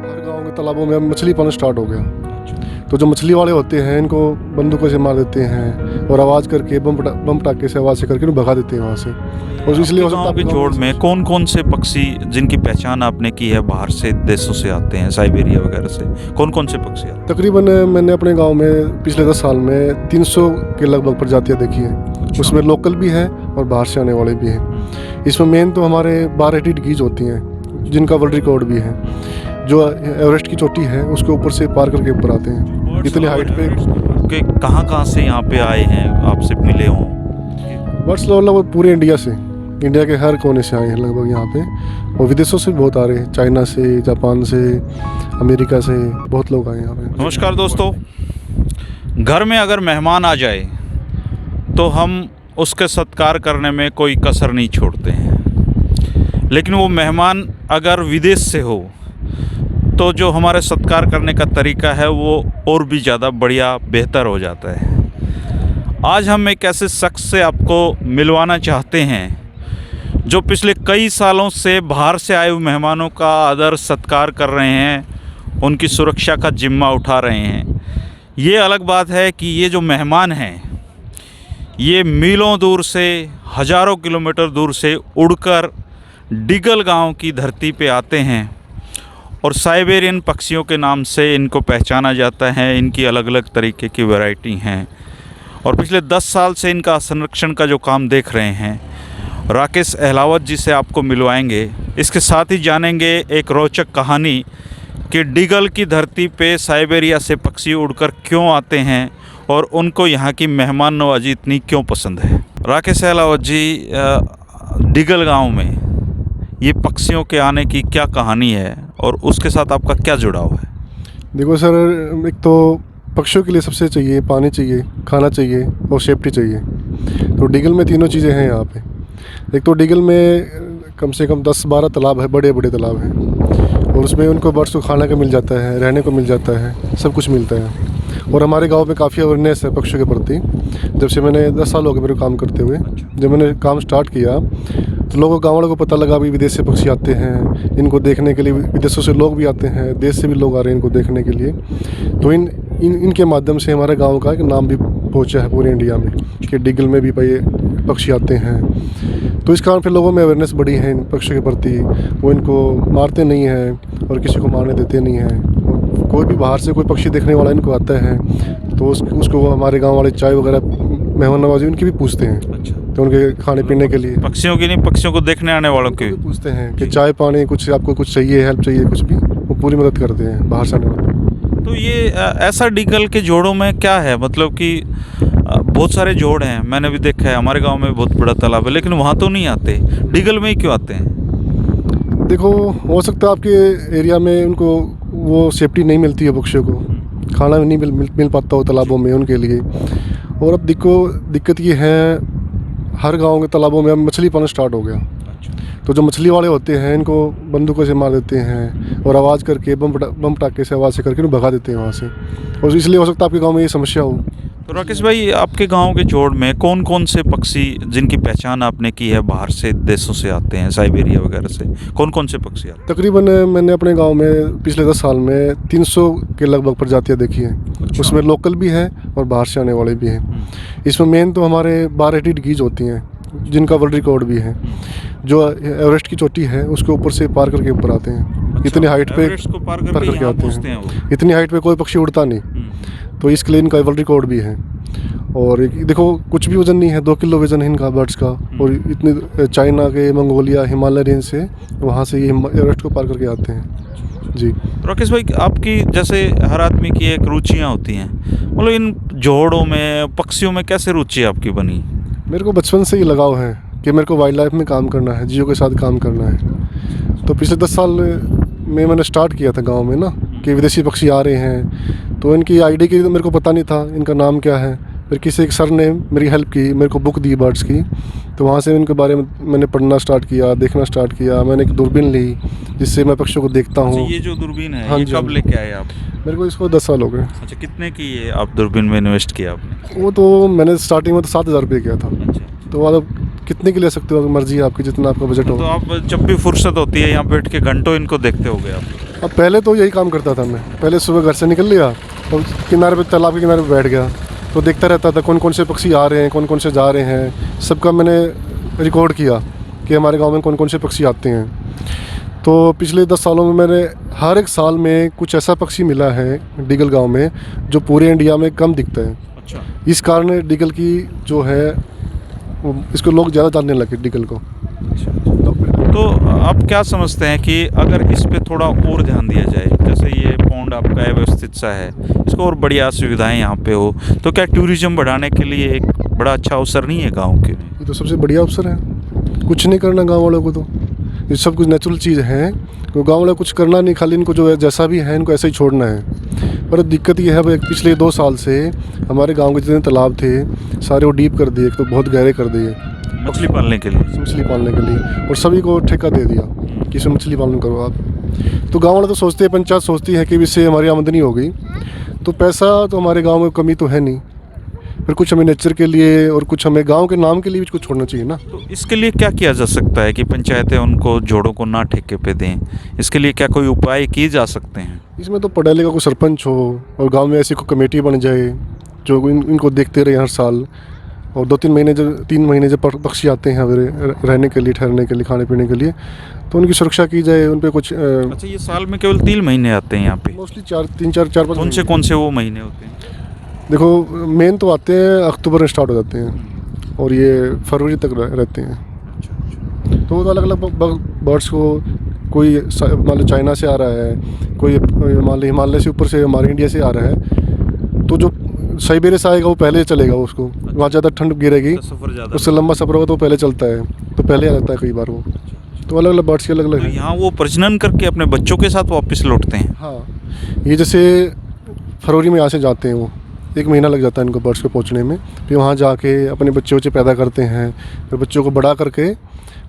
हर गांव के तालाबों में अब मछली पालन स्टार्ट हो गया। तो जो मछली वाले होते हैं इनको बंदूकों से मार देते हैं और आवाज़ करके बम पटाखे से आवाज़ से करके इनको भगा देते हैं वहाँ से। और इसलिए गाँव के जोड़ में कौन कौन से पक्षी जिनकी पहचान आपने की है बाहर से देशों से आते हैं, साइबेरिया वगैरह से, कौन कौन से पक्षी आते हैं? तकरीबन मैंने अपने गांव में पिछले 10 साल में 300 के लगभग प्रजातियां देखी हैं। उसमें लोकल भी है और बाहर से आने वाले भी हैं। इसमें मेन तो हमारे 12 हेडेड गीज होती हैं जिनका वर्ल्ड रिकॉर्ड भी है, जो एवरेस्ट की चोटी है उसके ऊपर से पार करके ऊपर आते हैं इतनी हाइट पे। कहाँ से यहाँ पे आए हैं, आपसे मिले हों? बर्ड्स लगभग पूरे इंडिया से, इंडिया के हर कोने से आए हैं लगभग यहाँ पे, और विदेशों से भी बहुत आ रहे हैं, चाइना से, जापान से, अमेरिका से बहुत लोग आए हैं यहाँ पे। नमस्कार दोस्तों, घर में अगर मेहमान आ जाए तो हम उसके सत्कार करने में कोई कसर नहीं छोड़ते हैं, लेकिन वो मेहमान अगर विदेश से हो तो जो हमारे सत्कार करने का तरीका है वो और भी ज़्यादा बढ़िया बेहतर हो जाता है। आज हम एक ऐसे शख्स से आपको मिलवाना चाहते हैं जो पिछले कई सालों से बाहर से आए हुए मेहमानों का आदर सत्कार कर रहे हैं, उनकी सुरक्षा का जिम्मा उठा रहे हैं। ये अलग बात है कि ये जो मेहमान हैं ये मीलों दूर से, हज़ारों किलोमीटर दूर से उड़कर डिगल गांव की धरती पे आते हैं और साइबेरियन पक्षियों के नाम से इनको पहचाना जाता है। इनकी अलग अलग तरीके की वैरायटी हैं और पिछले 10 साल से इनका संरक्षण का जो काम देख रहे हैं राकेश अहलावत जी से आपको मिलवाएंगे। इसके साथ ही जानेंगे एक रोचक कहानी कि डिगल की धरती पे साइबेरिया से पक्षी उड़कर क्यों आते हैं और उनको यहाँ की मेहमान नवाजी इतनी क्यों पसंद है। राकेश अहलावत जी, डिगल गांव में ये पक्षियों के आने की क्या कहानी है और उसके साथ आपका क्या जुड़ाव है? देखो सर, एक तो पक्षियों के लिए सबसे चाहिए पानी चाहिए, खाना चाहिए और सेफ्टी चाहिए। तो डिगल में तीनों चीज़ें हैं यहाँ पे। एक तो डिगल में कम से कम 10-12 तालाब है, बड़े बड़े तालाब हैं, और उसमें उनको बर्ड्स को खाना का मिल जाता है, रहने को मिल जाता है, सब कुछ मिलता है। और हमारे गांव में काफ़ी अवेयरनेस है पक्षियों के प्रति। जब से मैंने 10 साल हो गए मेरे काम करते हुए, जब मैंने काम स्टार्ट किया तो लोगों गाँव वालों को पता लगा भी विदेश से पक्षी आते हैं, इनको देखने के लिए विदेशों से लोग भी आते हैं, देश से भी लोग आ रहे हैं इनको देखने के लिए। तो इनके माध्यम से हमारे गांव का एक नाम भी पहुंचा है पूरे इंडिया में कि डिगल में भी भाई पक्षी आते हैं। तो इस कारण फिर लोगों में अवेयरनेस बढ़ी है इन पक्षियों के प्रति। वो इनको मारते नहीं हैं और किसी को मारने देते नहीं हैं। कोई भी बाहर से कोई पक्षी देखने वाला इनको आता है तो उसको हमारे गाँव वाले चाय वगैरह मेहमान नवाजी उनकी भी पूछते हैं। अच्छा, तो उनके खाने पीने के लिए पक्षियों की नहीं, पक्षियों को देखने आने वालों के पूछते हैं कि चाय पानी कुछ आपको कुछ चाहिए, हेल्प चाहिए, कुछ भी, वो पूरी मदद करते हैं बाहर से आने वाले। तो ये ऐसा डिगल के जोड़ों में क्या है, मतलब कि बहुत सारे जोड़ हैं, मैंने भी देखा है, हमारे गांव में बहुत बड़ा तालाब है, लेकिन वहाँ तो नहीं आते, डिगल में ही क्यों आते हैं? देखो, हो सकता है आपके एरिया में उनको वो सेफ्टी नहीं मिलती है, पक्षियों को खाना नहीं मिल पाता हो तालाबों में उनके लिए। और अब दिक्कत ये है, हर गांव के तालाबों में अब मछली पालन स्टार्ट हो गया। तो जो मछली वाले होते हैं इनको बंदूकों से मार देते हैं और आवाज़ करके बम पटाखे से आवाज़ से करके इनको भगा देते हैं वहाँ से। और इसलिए हो सकता है आपके गांव में ये समस्या हो। तो राकेश भाई, आपके गांव के जोड़ में कौन कौन से पक्षी जिनकी पहचान आपने की है बाहर से देशों से आते हैं, साइबेरिया वगैरह से, कौन कौन से पक्षी आते हैं? तकरीबन मैंने अपने गांव में पिछले 10 साल में 300 के लगभग प्रजातियां देखी हैं। उसमें लोकल भी है और बाहर से आने वाले भी हैं। इसमें मेन तो हमारे 12 हेडेड गीज होती हैं जिनका वर्ल्ड रिकॉर्ड भी है, जो एवरेस्ट की चोटी है उसके ऊपर से पार करके ऊपर आते हैं। इतनी हाइट पे पार करके आते हैं। इतनी हाइट पे कोई पक्षी उड़ता नहीं, तो इसके लिए इनका वर्ल्ड रिकॉर्ड भी है। और देखो, कुछ भी वजन नहीं है, 2 किलो वजन है इनका बर्ड्स का। और इतने चाइना के, मंगोलिया, हिमालय रेंज से वहाँ से ये एवरेस्ट को पार करके आते हैं जी। राकेश भाई, आपकी जैसे हर आदमी की एक रुचियाँ होती हैं, मतलब इन जोड़ों में, पक्षियों में कैसे रुचि आपकी बनी? मेरे को बचपन से ही लगाव है कि मेरे को वाइल्ड लाइफ में काम करना है, जियो के साथ काम करना है। तो पिछले 10 साल में मैंने स्टार्ट किया था गांव में ना कि विदेशी पक्षी आ रहे हैं, तो इनकी आईडी की तो मेरे को पता नहीं था, इनका नाम क्या है। फिर किसी एक सर ने मेरी हेल्प की, मेरे को बुक दी बर्ड्स की, तो वहाँ से इनके बारे में मैंने पढ़ना स्टार्ट किया, देखना स्टार्ट किया। मैंने एक दूरबीन ली जिससे मैं पक्षियों को देखता हूँ। ये जो दूरबीन है, हाँ ये जी, कब लेके आए आप? मेरे को इसको 10 साल हो गए। अच्छा, कितने की ये आप दूरबीन में इन्वेस्ट किया आपने? वो तो मैंने स्टार्टिंग में तो 7,000 रुपये किया था। अच्छा, तो आप कितने की ले सकते हो, मर्जी है आपकी, जितना आपका बजट हो। तो आप जब भी फुर्सत होती है यहाँ बैठ के घंटों इनको देखते होगे आप? अब पहले तो यही काम करता था मैं, पहले सुबह घर से निकल लिया और किनारे पे, तालाब के किनारे पे बैठ गया, तो देखता रहता था कौन कौन से पक्षी आ रहे हैं, कौन कौन से जा रहे हैं, सबका मैंने रिकॉर्ड किया कि हमारे गांव में कौन कौन से पक्षी आते हैं। तो पिछले 10 सालों में मैंने हर एक साल में कुछ ऐसा पक्षी मिला है डीगल गांव में जो पूरे इंडिया में कम दिखता है। अच्छा। इस कारण डीगल की जो है इसको लोग ज़्यादा जानने लगे डीगल को। तो आप क्या समझते हैं कि अगर इस पे थोड़ा और ध्यान दिया जाए, जैसे ये पॉन्ड आपका है व्यवस्थित सा है, इसको और बढ़िया सुविधाएं यहाँ पे हो, तो क्या टूरिज्म बढ़ाने के लिए एक बड़ा अच्छा अवसर नहीं है गांव के लिए? ये तो सबसे बढ़िया अवसर है, कुछ नहीं करना गांव वालों को, तो ये सब कुछ नेचुरल चीज़ है, तो गांव वाले कुछ करना नहीं, खाली इनको जो है जैसा भी है इनको ऐसे ही छोड़ना है। पर दिक्कत ये है भाई, पिछले 2 साल से हमारे गांव के जितने तालाब थे सारे वो डीप कर दिए, तो बहुत गहरे कर दिए मछली पालने के लिए। मछली पालने के लिए, और सभी को ठेका दे दिया कि इसमें मछली पालन करो आप। तो गांव वाले तो सोचते हैं, पंचायत सोचती है कि इससे हमारी आमदनी होगी, तो पैसा तो हमारे गांव में कमी तो है नहीं, फिर कुछ हमें नेचर के लिए और कुछ हमें गांव के नाम के लिए भी कुछ छोड़ना चाहिए ना। तो इसके लिए क्या किया जा सकता है कि पंचायतें उनको जोड़ों को ना ठेके पे दें? इसके लिए क्या कोई उपाय किए जा सकते हैं? इसमें तो पढ़ा लिखा कोई सरपंच हो और गांव में ऐसी कोई कमेटी बन जाए जो इनको देखते रहे हर साल, और 2-3 महीने जब 3 महीने जब पक्षी आते हैं रहने के लिए, ठहरने के लिए, खाने पीने के लिए, तो उनकी सुरक्षा की जाए, उन पर कुछ। अच्छा, ये साल में केवल 3 महीने आते हैं यहाँ पे? मोस्टली 4-5 कौन से वो महीने होते हैं? देखो मेन तो आते हैं अक्टूबर में स्टार्ट हो जाते हैं और ये फरवरी तक रहते हैं। तो अलग अलग बर्ड्स को, कोई मान लो चाइना से आ रहा है, कोई मान लो हिमालय से ऊपर से हमारे इंडिया से आ रहा है, तो जो साइबेरिया से आएगा वो पहले चलेगा, उसको वहाँ ज़्यादा ठंड गिरेगी, उससे लंबा सफ़र होगा तो पहले चलता है, तो पहले आ जाता है कई बार वो। तो अलग अलग बर्ड्स के अलग अलग। तो यहाँ वो प्रजनन करके अपने बच्चों के साथ वापस लौटते हैं? हाँ, ये जैसे फरवरी में यहाँ से जाते हैं, वो 1 महीना लग जाता है इनको बर्ड्स पे पहुँचने में, फिर वहाँ जाके अपने बच्चे पैदा करते हैं, फिर बच्चों को बड़ा करके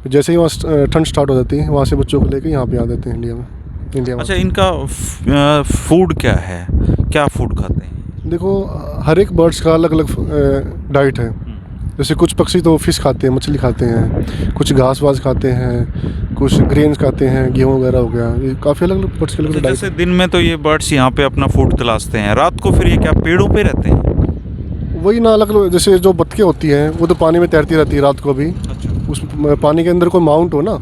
जैसे ही वहाँ ठंड स्टार्ट हो जाती है वहाँ से बच्चों को लेके यहाँ पे आ जाते हैं इंडिया में। अच्छा, इनका फूड क्या है, क्या फूड खाते हैं? देखो हर एक बर्ड्स का अलग अलग डाइट है। जैसे कुछ पक्षी तो फिश खाते हैं, मछली खाते हैं, कुछ घास वास खाते हैं, कुछ ग्रेन्स खाते हैं, गेहूँ वगैरह हो गया, ये काफ़ी अलग अलग बर्ड्स के अलग डाइट। जैसे दिन में तो ये बर्ड्स यहाँ पे अपना फूड तलाशते हैं, रात को फिर ये क्या पेड़ों पे रहते हैं? वही ना, अलग अलग, जैसे जो बतखें होती हैं वो तो पानी में तैरती रहती है रात को भी। अच्छा। उस पानी के अंदर कोई माउंट हो ना,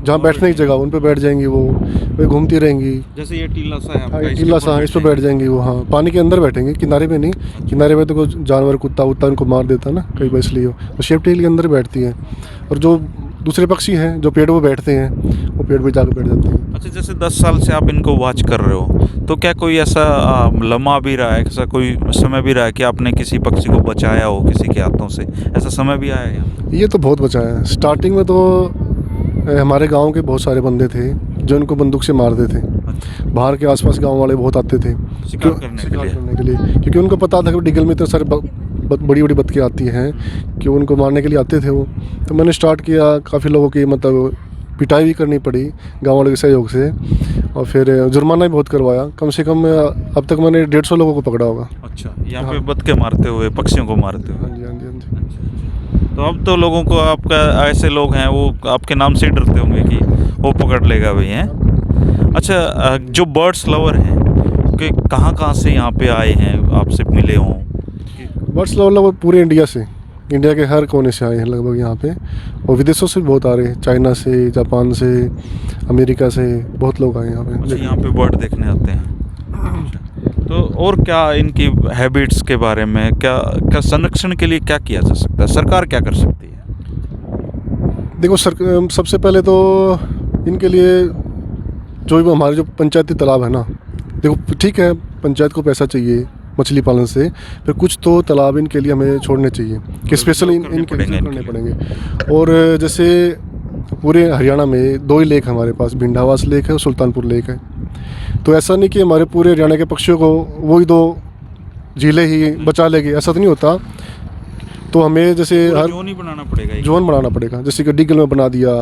जहाँ बैठने की जगह उन पे बैठ जाएंगी, वो घूमती रहेंगी। जैसे ये टीला सा है आपका, टीला सा, इस पर बैठ जाएंगी वो। हाँ, पानी के अंदर बैठेंगे, किनारे पे नहीं, किनारे पे तो कोई जानवर, कुत्ता उनको मार देता है ना कई बार, इसलिए तो शेप टेल के अंदर बैठती है। और जो दूसरे पक्षी हैं जो पेड़ पे बैठते हैं वो पेड़ पे जाकर बैठ जाते हैं। अच्छा, जैसे 10 साल से आप इनको वॉच कर रहे हो, तो क्या कोई ऐसा लम्हा भी रहा है, ऐसा कोई समय भी रहा है कि आपने किसी पक्षी को बचाया हो किसी के हाथों से, ऐसा समय भी आया है? ये तो बहुत बचाया है। स्टार्टिंग में तो हमारे गांव के बहुत सारे बंदे थे जो इनको बंदूक से मारते थे। बाहर के आसपास गांव वाले बहुत आते थे शिकार करने के लिए, क्योंकि उनको पता था कि डीगल में इतने सारे बड़ी बड़ी बतखें आती हैं कि उनको मारने के लिए आते थे वो। तो मैंने स्टार्ट किया, काफ़ी लोगों की मतलब पिटाई भी करनी पड़ी गांव वालों के सहयोग से, और फिर जुर्माना भी बहुत करवाया। कम से कम अब तक मैंने 150 लोगों को पकड़ा होगा। अच्छा, यहाँ पे बतखे मारते हुए, पक्षियों को मारते हुए? हाँ जी, हाँ जी, हाँ जी। तो अब तो लोगों को, आपका ऐसे लोग हैं वो आपके नाम से ही डरते होंगे कि वो पकड़ लेगा भाई, हैं? अच्छा, जो बर्ड्स लवर हैं कि कहाँ से यहाँ पे आए हैं, आपसे मिले हों? बर्ड्स लवर पूरे इंडिया से, इंडिया के हर कोने से आए हैं लगभग यहाँ पे, और विदेशों से भी बहुत आ रहे हैं, चाइना से, जापान से, अमेरिका से बहुत लोग आए यहाँ पे। अच्छा, यहाँ पे बर्ड देखने आते हैं। तो और क्या इनकी हैबिट्स के बारे में, क्या संरक्षण के लिए क्या किया जा सकता है, सरकार क्या कर सकती है? देखो सबसे पहले तो इनके लिए जो भी हमारे जो पंचायती तालाब है ना, देखो ठीक है पंचायत को पैसा चाहिए मछली पालन से, फिर कुछ तो तालाब इनके लिए हमें छोड़ने चाहिए कि स्पेशल इनके करने पड़ेंगे। और जैसे पूरे हरियाणा में 2 ही लेक हमारे पास, भिंडावास लेक है और सुल्तानपुर लेक है। तो ऐसा नहीं कि हमारे पूरे हरियाणा के पक्षियों को वही 2 झीलें ही बचा लेगी, ऐसा तो नहीं होता। तो हमें जैसे हर जोन बनाना पड़ेगा, जैसे कि डीगल में बना दिया,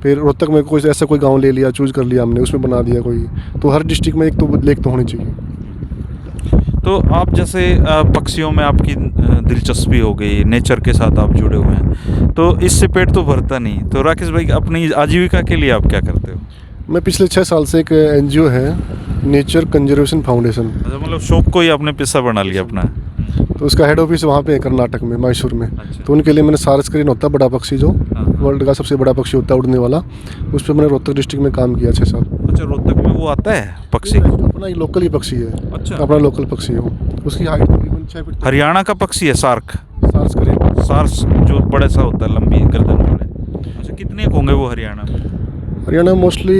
फिर रोहतक में कोई ऐसा कोई गांव ले लिया, चूज़ कर लिया हमने, उसमें बना दिया कोई। तो हर डिस्ट्रिक्ट में एक तो लेक तो होनी चाहिए। तो आप जैसे पक्षियों में आपकी दिलचस्पी हो गई, नेचर के साथ आप जुड़े हुए हैं, तो इससे पेट तो भरता नहीं, तो राकेश भाई अपनी आजीविका के लिए आप क्या करते हो? मैं पिछले 6 साल से एक NGO है, नेचर कंजर्वेशन फाउंडेशन, अच्छा, मतलब शौक को ही आपने पेशा बना लिया अपना। तो उसका हेड ऑफिस वहाँ पे है कर्नाटक में, मैसूर में। अच्छा। तो उनके लिए मैंने सारस क्रेन होता है बड़ा पक्षी जो हाँ। वर्ल्ड का सबसे बड़ा पक्षी होता है उड़ने वाला, उस पर मैंने रोहतक डिस्ट्रिक्ट में काम किया 6 साल। अच्छा, रोहतक में वो आता है पक्षी? अपना ही लोकल ही पक्षी है। अच्छा। अपना लोकल पक्षी है वो। उसकी हाइट तकरीबन 6 फीट। हरियाणा का पक्षी है सार्क? सारस क्रेन। सार्स जो बड़ा सा होता है, लंबी गर्दन वाले। अच्छा, कितने होंगे वो हरियाणा में? हरियाणा में मोस्टली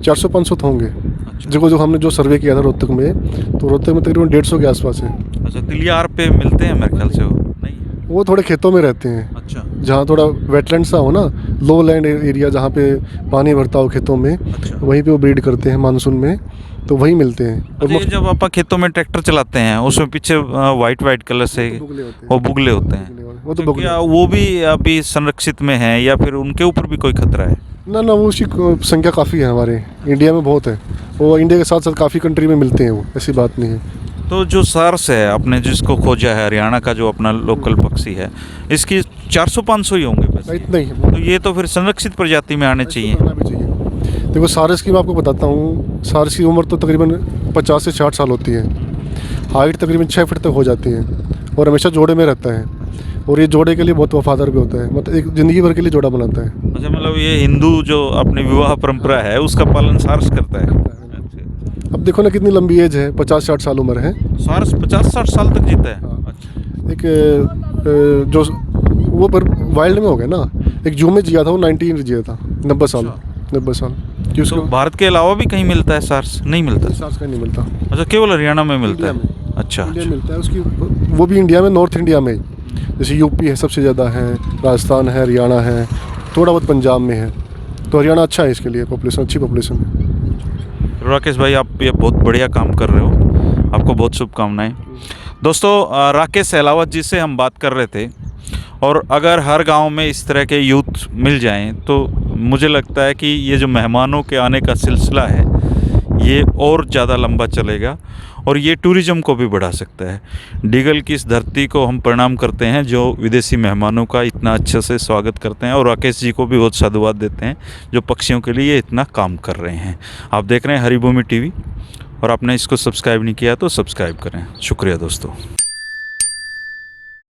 400-500 तो होंगे। अच्छा। जो हमने जो सर्वे किया था रोहतक में, तो रोहतक में तकरीबन 150 के आसपास है। अच्छा, तिलियार पे मिलते हैं मेरे ख्याल से वो? नहीं। वो थोड़े खेतों में रहते हैं, अच्छा। जहाँ थोड़ा वेटलैंड सा हो ना, लो लैंड एरिया जहाँ पे पानी भरता हो खेतों में, अच्छा। वहीं पे वो ब्रीड करते हैं मानसून में, तो वहीं मिलते हैं। अच्छा, ये जब आप खेतों में ट्रैक्टर चलाते हैं उसमें पीछे वाइट कलर से बुगले होते हैं। वो बुगले होते हैं, वो तो तो बुगले। क्या वो भी अभी संरक्षित में है या फिर उनके ऊपर भी कोई खतरा है? ना वो उसकी संख्या काफ़ी है हमारे इंडिया में, बहुत है वो। इंडिया के साथ साथ काफ़ी कंट्री में मिलते हैं वो, ऐसी बात नहीं है। तो जो सार्स है आपने जिसको खोजा है, हरियाणा का जो अपना लोकल पक्षी है, इसकी 400-500 ही होंगे बस? इतना ही है। तो ये तो फिर संरक्षित प्रजाति में आने चाहिए। करना भी चाहिए। देखो सारस की मैं आपको बताता हूँ, सारस की उम्र तो तकरीबन 50 से 60 साल होती है। हाइट तकरीबन 6 फीट तक हो जाती है और हमेशा जोड़े में रहता है। और ये जोड़े के लिए बहुत वफादार भी होता है, मतलब एक ज़िंदगी भर के लिए जोड़ा बनाता है। अच्छा, मतलब ये हिंदू जो अपनी विवाह परंपरा है उसका पालन सार्स करता है? अच्छा। अब देखो ना कितनी लंबी एज है, 50-60 साल उम्र है। सार्स 50-60 साल तक जीता है? हाँ। अच्छा। एक जो वो पर वाइल्ड में हो गया ना, एक जू में जिया था वो 90 ईयर जिया था, 90 साल। अच्छा। 90 साल कि तो उसको भारत के अलावा भी कहीं मिलता है सार्स? नहीं मिलता? सार्स का नहीं मिलता। अच्छा, केवल हरियाणा में मिलता इंडिया है? अच्छा। इंडिया में मिलता है उसकी, वो भी इंडिया में, नॉर्थ इंडिया में। जैसे यूपी है सबसे ज़्यादा है, राजस्थान है, हरियाणा है, थोड़ा बहुत पंजाब में है। तो हरियाणा अच्छा है इसके लिए, पॉपुलेशन अच्छी पॉपुलेशन है। राकेश भाई, आप ये बहुत बढ़िया काम कर रहे हो, आपको बहुत शुभकामनाएं। दोस्तों, राकेश सहलावत जी से हम बात कर रहे थे, और अगर हर गांव में इस तरह के यूथ मिल जाएं तो मुझे लगता है कि ये जो मेहमानों के आने का सिलसिला है ये और ज़्यादा लंबा चलेगा और ये टूरिज़्म को भी बढ़ा सकता है। डिगल की इस धरती को हम प्रणाम करते हैं जो विदेशी मेहमानों का इतना अच्छे से स्वागत करते हैं, और राकेश जी को भी बहुत साधुवाद देते हैं जो पक्षियों के लिए इतना काम कर रहे हैं। आप देख रहे हैं हरिभूमि टीवी, और आपने इसको सब्सक्राइब नहीं किया तो सब्सक्राइब करें। शुक्रिया दोस्तों।